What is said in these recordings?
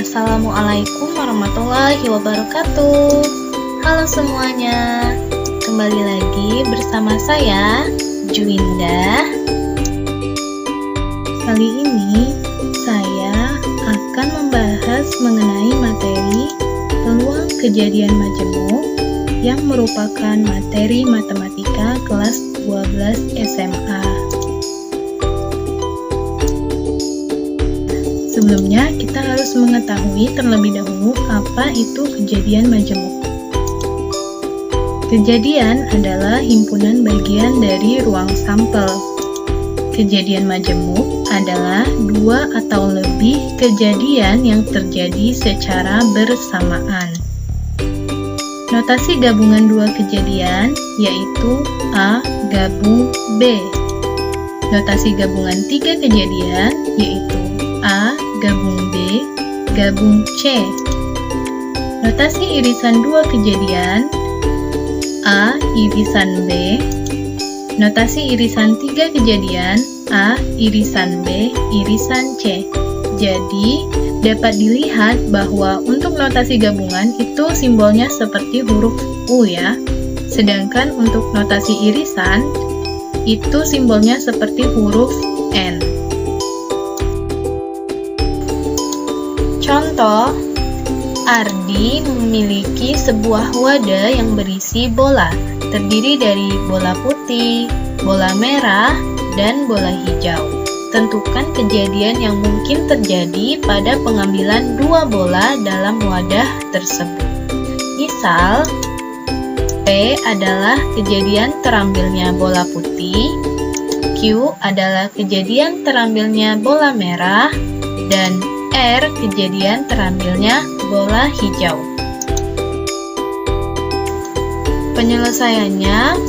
Assalamualaikum warahmatullahi wabarakatuh. Halo semuanya, kembali lagi bersama saya, Juwinda. Kali ini saya akan membahas mengenai materi peluang kejadian majemuk yang merupakan materi matematika kelas 12 SMA. Sebelumnya, kita harus mengetahui terlebih dahulu apa itu kejadian majemuk. Kejadian adalah himpunan bagian dari ruang sampel. Kejadian majemuk adalah dua atau lebih kejadian yang terjadi secara bersamaan. Notasi gabungan dua kejadian yaitu A gabung B. Notasi gabungan tiga kejadian yaitu A gabung B gabung C. Notasi irisan dua kejadian A irisan B. Notasi irisan tiga kejadian A irisan B irisan C. Jadi dapat dilihat bahwa untuk notasi gabungan itu simbolnya seperti huruf U ya. Sedangkan untuk notasi irisan itu simbolnya seperti huruf N. Contoh, Ardi memiliki sebuah wadah yang berisi bola, terdiri dari bola putih, bola merah, dan bola hijau. Tentukan kejadian yang mungkin terjadi pada pengambilan dua bola dalam wadah tersebut. Misal, P adalah kejadian terambilnya bola putih, Q adalah kejadian terambilnya bola merah, dan R kejadian terambilnya bola hijau. Penyelesaiannya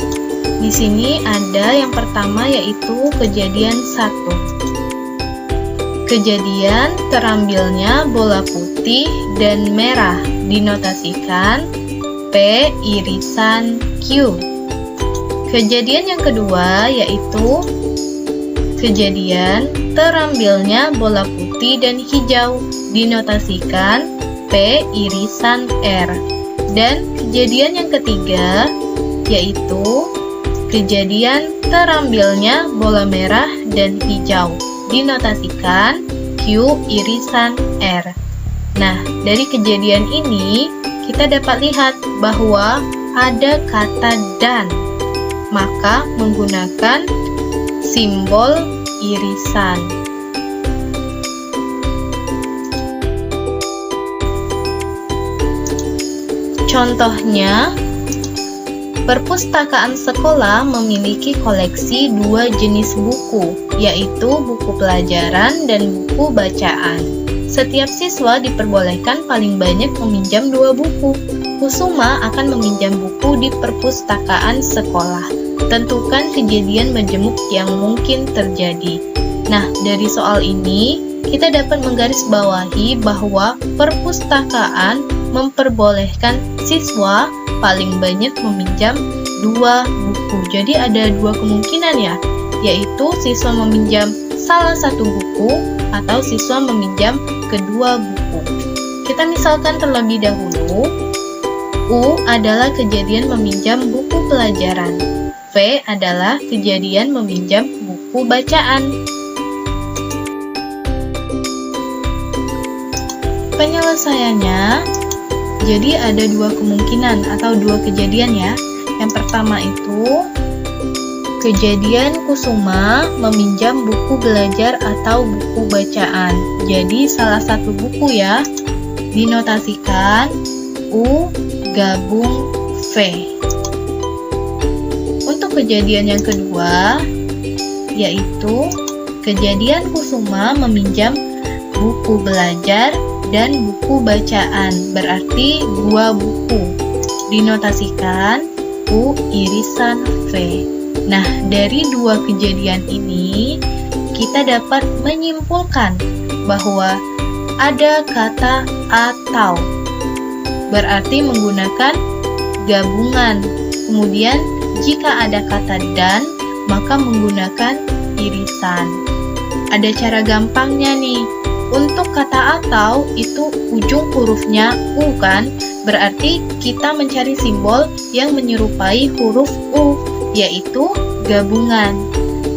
di sini ada yang pertama yaitu kejadian 1. Kejadian terambilnya bola putih dan merah dinotasikan P irisan Q. Kejadian yang kedua yaitu kejadian terambilnya bola putih dan hijau dinotasikan P irisan R. Dan kejadian yang ketiga yaitu kejadian terambilnya bola merah dan hijau dinotasikan Q irisan R. Nah, dari kejadian ini kita dapat lihat bahwa ada kata dan, maka menggunakan simbol irisan. Contohnya, perpustakaan sekolah memiliki koleksi dua jenis buku, yaitu buku pelajaran dan buku bacaan. Setiap siswa diperbolehkan paling banyak meminjam dua buku. Kusuma akan meminjam buku di perpustakaan sekolah. Tentukan kejadian majemuk yang mungkin terjadi. Nah, dari soal ini, kita dapat menggarisbawahi bahwa perpustakaan memperbolehkan siswa paling banyak meminjam dua buku. Jadi ada dua kemungkinan ya, yaitu siswa meminjam salah satu buku atau siswa meminjam kedua buku. Kita misalkan terlebih dahulu, U adalah kejadian meminjam buku pelajaran. V adalah kejadian meminjam buku bacaan. Penyelesaiannya, jadi ada dua kemungkinan atau dua kejadian ya. Yang pertama itu, kejadian Kusuma meminjam buku belajar atau buku bacaan. Jadi salah satu buku ya, dinotasikan U gabung V. Untuk kejadian yang kedua, yaitu kejadian Kusuma meminjam buku belajar dan buku bacaan, berarti dua buku, dinotasikan U irisan V. Nah, dari dua kejadian ini, kita dapat menyimpulkan bahwa ada kata atau, berarti menggunakan gabungan. Kemudian, jika ada kata dan, maka menggunakan irisan. Ada cara gampangnya nih. Untuk kata atau itu ujung hurufnya U kan? Berarti kita mencari simbol yang menyerupai huruf U, yaitu gabungan.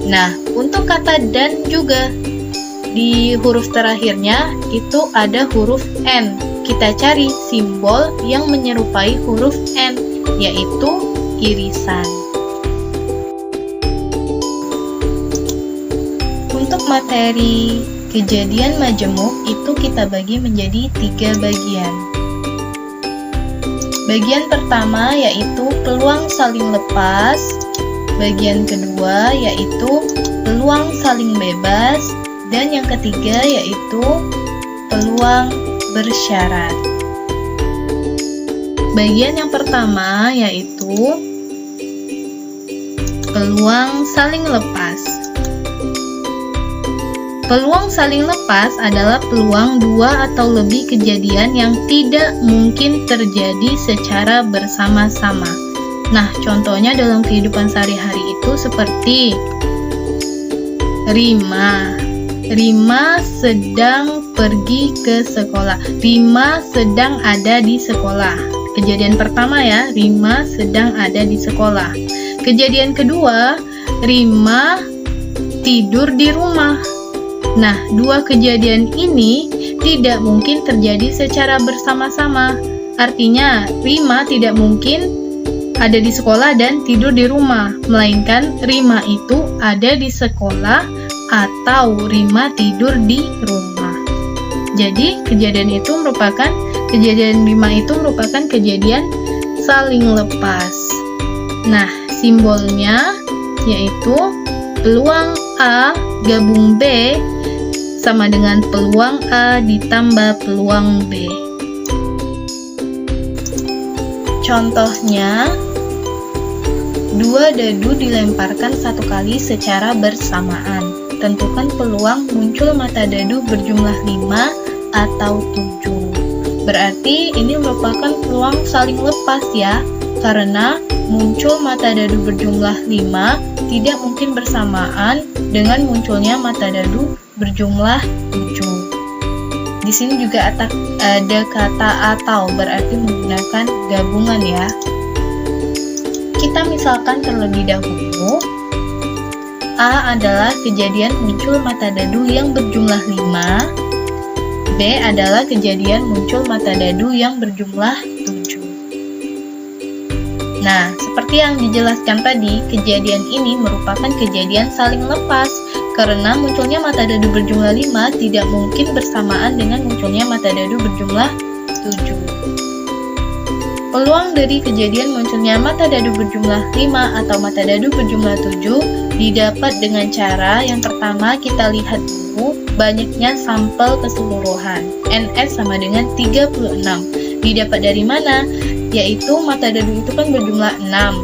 Nah, untuk kata dan juga di huruf terakhirnya itu ada huruf N. Kita cari simbol yang menyerupai huruf N, yaitu irisan. Untuk materi kejadian majemuk itu kita bagi menjadi 3 bagian. Bagian pertama yaitu peluang saling lepas. Bagian kedua yaitu peluang saling bebas. Dan yang ketiga yaitu peluang bersyarat. Bagian yang pertama yaitu peluang saling lepas. Peluang saling lepas adalah peluang 2 atau lebih kejadian yang tidak mungkin terjadi secara bersama-sama. Nah, contohnya dalam kehidupan sehari-hari itu seperti Rima. Rima sedang pergi ke sekolah. Rima sedang ada di sekolah. Kejadian pertama ya, Rima sedang ada di sekolah. Kejadian kedua, Rima tidur di rumah. Nah, 2 kejadian ini tidak mungkin terjadi secara bersama-sama. Artinya, Rima tidak mungkin ada di sekolah dan tidur di rumah, melainkan Rima itu ada di sekolah atau Rima tidur di rumah. Jadi, kejadian Rima itu merupakan kejadian saling lepas. Nah, simbolnya yaitu peluang A gabung B sama dengan peluang A ditambah peluang B. Contohnya, 2 dadu dilemparkan 1 kali secara bersamaan. Tentukan peluang muncul mata dadu berjumlah 5 atau 7. Berarti ini merupakan peluang saling lepas ya, karena muncul mata dadu berjumlah 5 tidak mungkin bersamaan dengan munculnya mata dadu berjumlah 7. Di sini juga ada kata atau, berarti menggunakan gabungan ya. Kita misalkan terlebih dahulu, A adalah kejadian muncul mata dadu yang berjumlah 5, B adalah kejadian muncul mata dadu yang berjumlah 7. Nah, seperti yang dijelaskan tadi, kejadian ini merupakan kejadian saling lepas, karena munculnya mata dadu berjumlah 5 tidak mungkin bersamaan dengan munculnya mata dadu berjumlah 7. Peluang dari kejadian munculnya mata dadu berjumlah 5 atau mata dadu berjumlah 7 didapat dengan cara yang pertama kita lihat dulu banyaknya sampel keseluruhan. NS sama dengan 36. Didapat dari mana? Yaitu mata dadu itu kan berjumlah 6.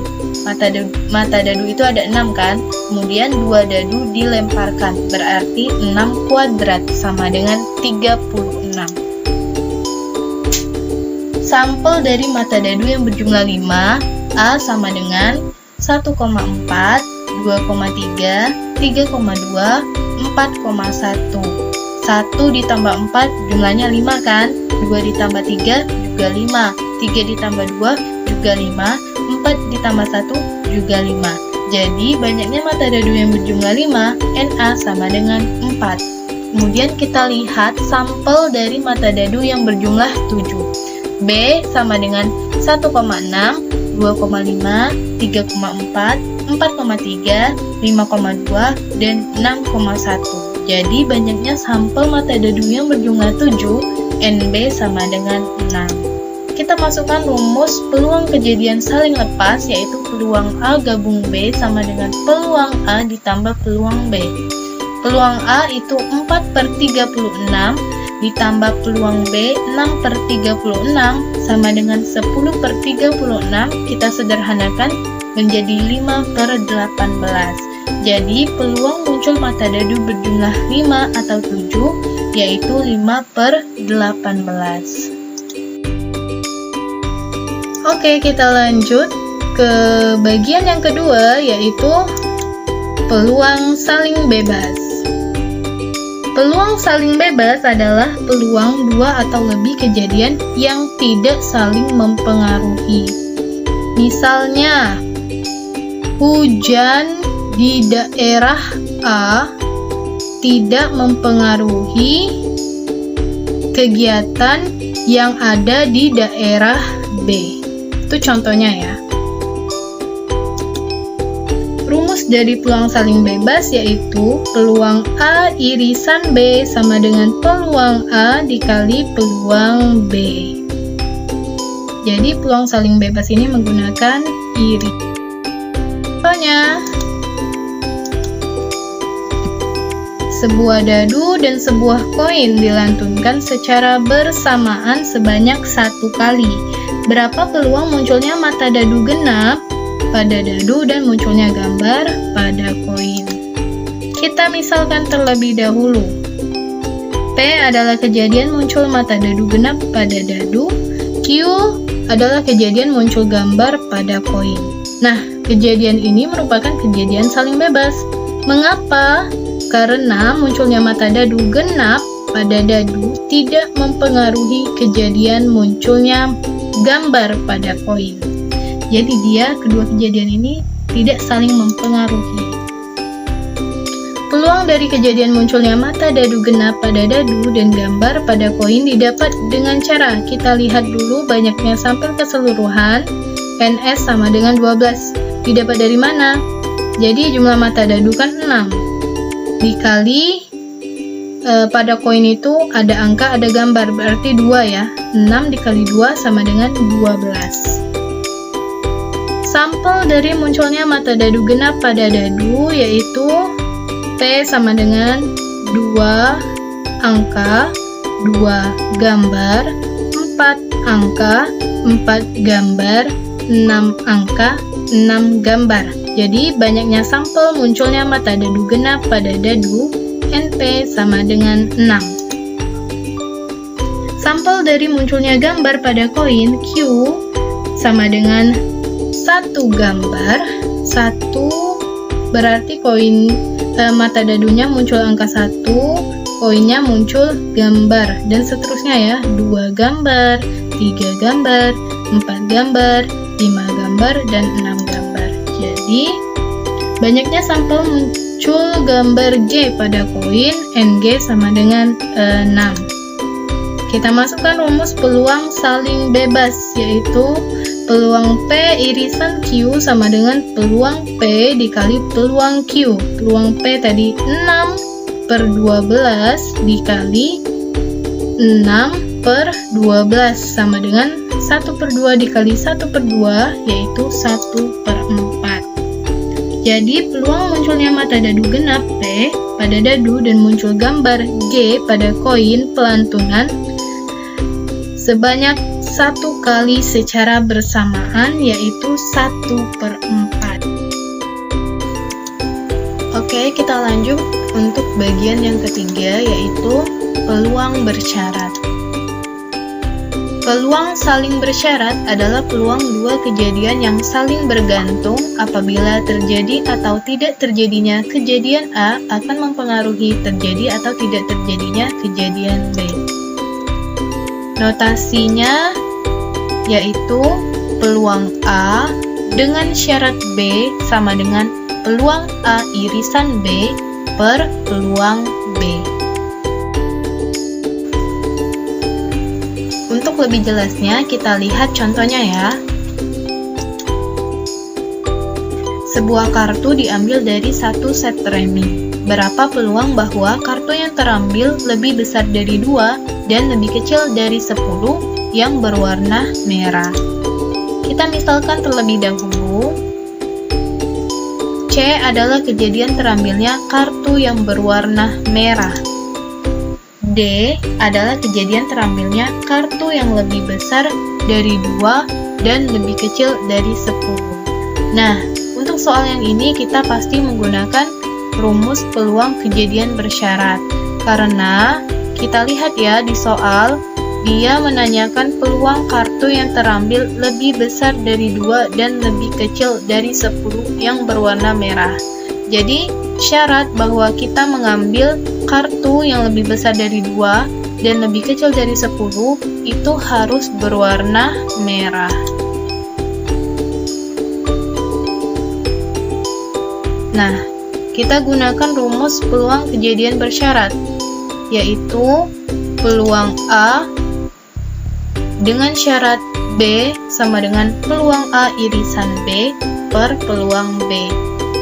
Mata dadu itu ada 6 kan? Kemudian 2 dadu dilemparkan, berarti 6 kuadrat sama dengan 36. Sampel dari mata dadu yang berjumlah 5, A sama dengan 1,4, 2,3, 3,2, 4,1. 1 ditambah 4 jumlahnya 5 kan? 2 ditambah 3 juga 5, 3 ditambah 2 juga 5, 4 ditambah 1 juga 5. Jadi banyaknya mata dadu yang berjumlah 5, NA sama dengan 4. Kemudian kita lihat sampel dari mata dadu yang berjumlah 7. B sama dengan 1,6, 2,5, 3,4, 4,3, 5,2, dan 6,1. Jadi banyaknya sampel mata dadu yang berjumlah 7, NB sama dengan 6. Kita masukkan rumus peluang kejadian saling lepas, yaitu peluang A gabung B sama dengan peluang A ditambah peluang B. Peluang A itu 4/36 ditambah peluang B 6/36 sama dengan 10/36. Kita sederhanakan menjadi 5/18. Jadi peluang muncul mata dadu berjumlah 5 atau 7 yaitu 5/18. Oke, kita lanjut ke bagian yang kedua, yaitu peluang saling bebas. Peluang saling bebas adalah peluang dua atau lebih kejadian yang tidak saling mempengaruhi. Misalnya, hujan di daerah A tidak mempengaruhi kegiatan yang ada di daerah B. Itu contohnya ya. Rumus dari peluang saling bebas yaitu peluang A irisan B sama dengan peluang A dikali peluang B. Jadi peluang saling bebas ini menggunakan irisan. Contohnya, sebuah dadu dan sebuah koin dilantunkan secara bersamaan sebanyak 1 kali. Berapa peluang munculnya mata dadu genap pada dadu dan munculnya gambar pada koin? Kita misalkan terlebih dahulu. P adalah kejadian muncul mata dadu genap pada dadu. Q adalah kejadian muncul gambar pada koin. Nah, kejadian ini merupakan kejadian saling bebas. Mengapa? Karena munculnya mata dadu genap pada dadu tidak mempengaruhi kejadian munculnya gambar pada koin. Jadi kedua kejadian ini tidak saling mempengaruhi. Peluang dari kejadian munculnya mata dadu genap pada dadu dan gambar pada koin didapat dengan cara kita lihat dulu banyaknya sampel keseluruhan NS sama dengan 12. Didapat dari mana? Jadi jumlah mata dadu kan 6 dikali pada koin itu ada angka, ada gambar, berarti 2 ya. 6 dikali 2 sama dengan 12. Sampel dari munculnya mata dadu genap pada dadu yaitu P sama dengan 2 angka, 2 gambar, 4 angka, 4 gambar, 6 angka, 6 gambar. Jadi banyaknya sampel munculnya mata dadu genap pada dadu NP sama dengan 6. Sampel dari munculnya gambar pada koin Q sama dengan 1 gambar, 1 berarti koin mata dadunya muncul angka 1, koinnya muncul gambar, dan seterusnya ya, 2 gambar, 3 gambar, 4 gambar, 5 gambar, dan 6 gambar. Jadi banyaknya sampel muncul gambar G pada koin NG sama dengan 6. Kita masukkan rumus peluang saling bebas yaitu peluang P irisan Q sama dengan peluang P dikali peluang Q. Peluang P tadi 6 per 12 dikali 6 per 12 sama dengan 1 per 2 dikali 1 per 2 yaitu 1 per 4. Jadi peluang munculnya mata dadu genap P pada dadu dan muncul gambar G pada koin pelantunan sebanyak 1 kali secara bersamaan yaitu 1 per 4. Oke, kita lanjut untuk bagian yang ketiga yaitu peluang bersyarat. Peluang saling bersyarat adalah peluang dua kejadian yang saling bergantung apabila terjadi atau tidak terjadinya kejadian A akan mempengaruhi terjadi atau tidak terjadinya kejadian B. Notasinya yaitu peluang A dengan syarat B sama dengan peluang A irisan B per peluang B. Untuk lebih jelasnya kita lihat contohnya ya. Sebuah kartu diambil dari satu set remi. Berapa peluang bahwa kartu yang terambil lebih besar dari 2 dan lebih kecil dari 10 yang berwarna merah? Kita misalkan terlebih dahulu. C adalah kejadian terambilnya kartu yang berwarna merah. D adalah kejadian terambilnya kartu yang lebih besar dari 2 dan lebih kecil dari 10. Nah, untuk soal yang ini kita pasti menggunakan rumus peluang kejadian bersyarat. Karena kita lihat ya di soal, dia menanyakan peluang kartu yang terambil lebih besar dari 2 dan lebih kecil dari 10 yang berwarna merah. Jadi, syarat bahwa kita mengambil kartu yang lebih besar dari 2 dan lebih kecil dari 10 itu harus berwarna merah. Nah, kita gunakan rumus peluang kejadian bersyarat, yaitu peluang A dengan syarat B sama dengan peluang A irisan B per peluang B.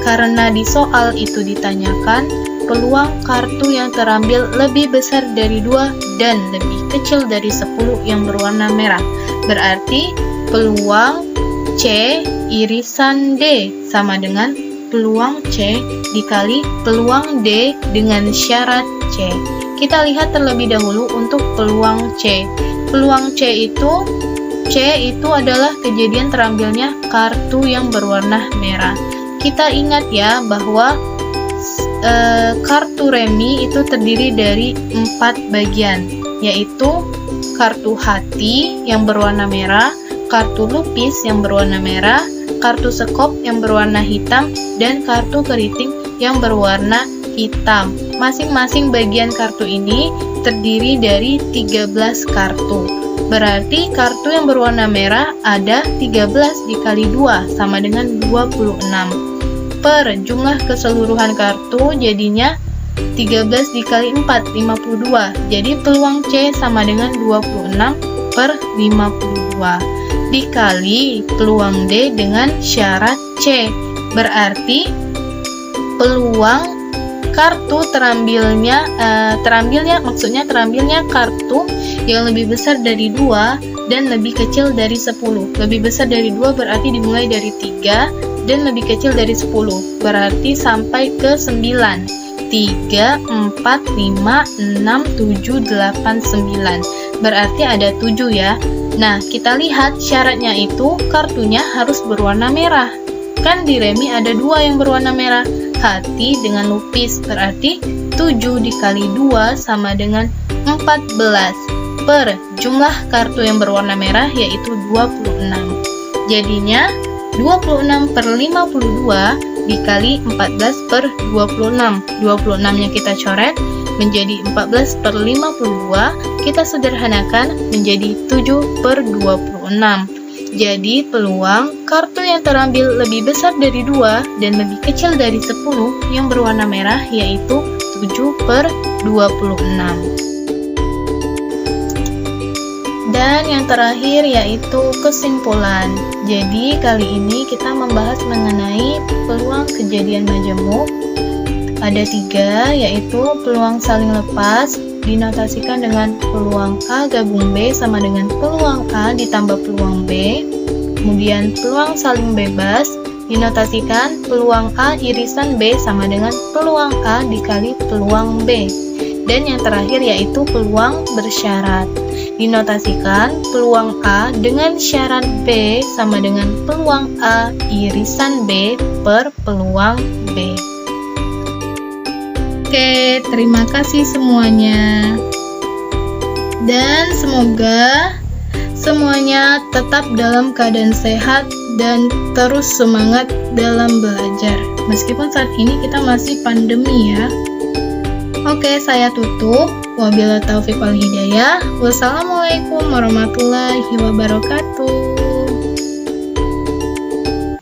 Karena di soal itu ditanyakan peluang kartu yang terambil lebih besar dari 2 dan lebih kecil dari 10 yang berwarna merah. Berarti peluang C irisan D sama dengan peluang C dikali peluang D dengan syarat C. Kita lihat terlebih dahulu untuk peluang C. Peluang C itu adalah kejadian terambilnya kartu yang berwarna merah. Kita ingat ya bahwa kartu remi itu terdiri dari 4 bagian, yaitu kartu hati yang berwarna merah, kartu lupis yang berwarna merah, kartu sekop yang berwarna hitam, dan kartu keriting yang berwarna hitam. Masing-masing bagian kartu ini terdiri dari 13 kartu. Berarti kartu yang berwarna merah ada 13 dikali 2 sama dengan 26. Per jumlah keseluruhan kartu jadinya 13 dikali 4, 52. Jadi peluang C sama dengan 26 per 52. Dikali peluang D dengan syarat C. Berarti peluang kartu terambilnya kartu yang lebih besar dari 2 dan lebih kecil dari 10. Lebih besar dari 2 berarti dimulai dari 3 dan lebih kecil dari 10. Berarti sampai ke 9. 3, 4, 5, 6, 7, 8, 9. Berarti ada 7 ya. Nah, kita lihat syaratnya itu kartunya harus berwarna merah. Kan di remi ada 2 yang berwarna merah, hati dengan lupis. Berarti 7 dikali 2 sama dengan 14 per jumlah kartu yang berwarna merah yaitu 26. Jadinya 26 per 52 dikali 14 per 26. 26-nya kita coret menjadi 14 per 52, kita sederhanakan menjadi 7 per 26. Jadi peluang kartu yang terambil lebih besar dari 2 dan lebih kecil dari 10 yang berwarna merah yaitu 7 per 26. Dan yang terakhir yaitu kesimpulan. Jadi kali ini kita membahas mengenai peluang kejadian majemuk. Ada 3, yaitu peluang saling lepas dinotasikan dengan peluang A gabung B sama dengan peluang A ditambah peluang B. Kemudian peluang saling bebas dinotasikan peluang A irisan B sama dengan peluang A dikali peluang B. Dan yang terakhir yaitu peluang bersyarat. Dinotasikan peluang A dengan syarat B sama dengan peluang A irisan B per peluang B. Oke, terima kasih semuanya. Dan semoga semuanya tetap dalam keadaan sehat dan terus semangat dalam belajar. Meskipun saat ini kita masih pandemi ya. Oke, saya tutup. Wabillahi taufiq wal hidayah. Wassalamualaikum warahmatullahi wabarakatuh.